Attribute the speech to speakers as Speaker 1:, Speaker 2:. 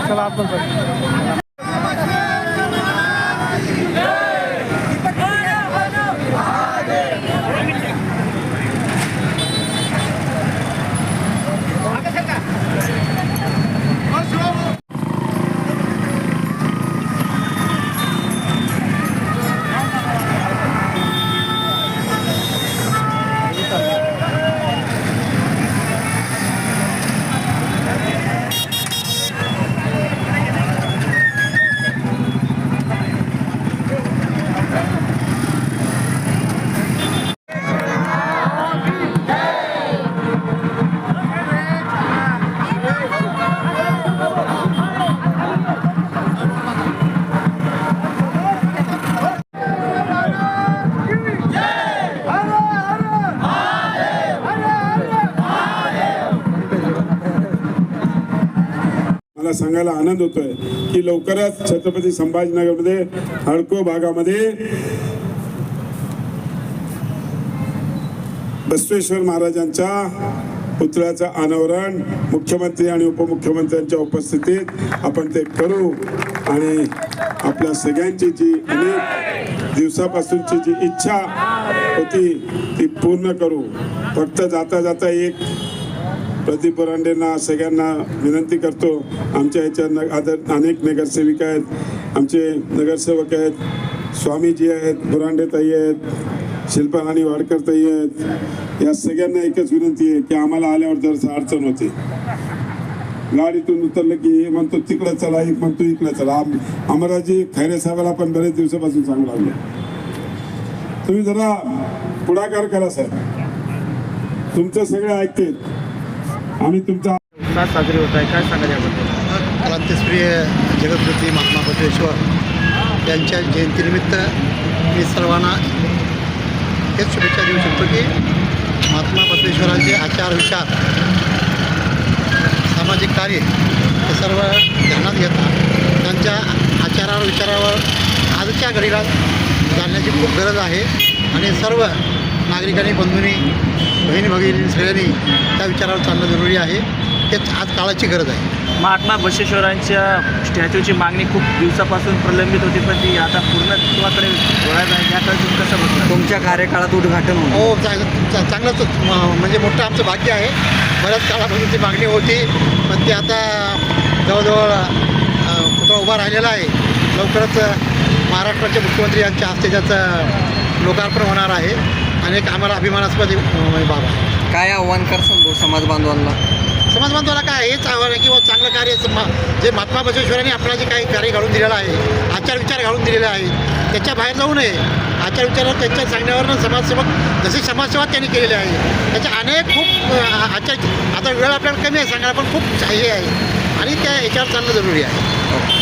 Speaker 1: चला आपण
Speaker 2: मला सांगायला आनंद होतोय की लवकरच छत्रपती संभाजीनगरमध्ये हडको भागामध्ये बसवेश्वर महाराजांच्या पुतळ्याचं अनावरण मुख्यमंत्री आणि उपमुख्यमंत्र्यांच्या उपस्थितीत आपण ते करू आणि आपल्या सगळ्यांची जी अनेक दिवसापासूनची जी इच्छा होती ती पूर्ण करू. फक्त जाता जाता एक प्रदीप बोरांडेंना सगळ्यांना विनंती करतो, आमच्या ह्याच्या अनेक नगरसेविका आहेत, आमचे नगरसेवक आहेत, स्वामीजी आहेत, बोरांडे ताई आहेत, शिल्पा राणी वाडकर ताई आहेत, या सगळ्यांना एकच विनंती आहे की आम्हाला आल्यावर जर अडचण होते. गाडीतून उतरलं की हे म्हणतो तिकडं चला, एक म्हणतो इकडं चला. अमराजी खैरे साहेबाला पण बरेच दिवसापासून सांगू लागले, तुम्ही जरा पुढाकार करा साहेब, तुमचं सगळे ऐकते आम्ही. तुमचा
Speaker 1: साजरी होत आहे, काय सांगा याबद्दल?
Speaker 3: क्रांतिप्रिय जगद्गुरू महात्मा बसवेश्वर यांच्या जयंतीनिमित्त मी सर्वांना हेच शुभेच्छा देऊ शकतो की महात्मा बसवेश्वरांचे आचार विचार सामाजिक कार्य हे सर्व ध्यानात घेतात. त्यांच्या आचारावर विचारावर आजच्या घडीला जाणण्याची खूप गरज आहे आणि सर्व नागरिकांनी बंधूंनी बहिणी भगिनी सगळ्यांनी त्या विचारावर चालणं जरुरी आहे. हेच आज काळाची गरज आहे.
Speaker 1: महात्मा बसवेश्वरांच्या स्टॅच्यूची मागणी खूप दिवसापासून प्रलंबित होती, पण ती आता पूर्णत्वाकडे वळत आहे. याकडे तुम्ही कसं बघता?
Speaker 4: तुमच्या कार्यकाळात उद्घाटन होतं.
Speaker 3: हो, चांगलंच म्हणजे मोठं आमचं भाग्य आहे. बऱ्याच काळापासून ती मागणी होती, पण ती आता जवळजवळ पुतळा उभा राहिलेला आहे. लवकरच महाराष्ट्राचे मुख्यमंत्री यांच्या हस्ते त्याचं लोकार्पण होणार आहे आणि एक आम्हाला अभिमानास्पद बाब आहे.
Speaker 4: काय आव्हान करसान भाऊ समाज बांधवांना?
Speaker 3: समाज बांधवाला काय हेच आव्हान आहे की चांगलं कार्य जे महात्मा बसवेश्वरांनी आपल्याला जे काही कार्य घालून दिलेलं आहे, आचार विचार घालून दिलेले आहे, त्याच्या बाहेर जाऊ नये. आचार विचारावर त्यांच्या सांगण्यावरनं समाजसेवक जसे समाजसेवा त्यांनी केलेले आहे, त्याच्या अनेक खूप आचार. आता वेळ आपल्याला कमी आहे सांगायला, पण खूप हे आहे आणि त्या याच्यावर चालणं जरुरी आहे.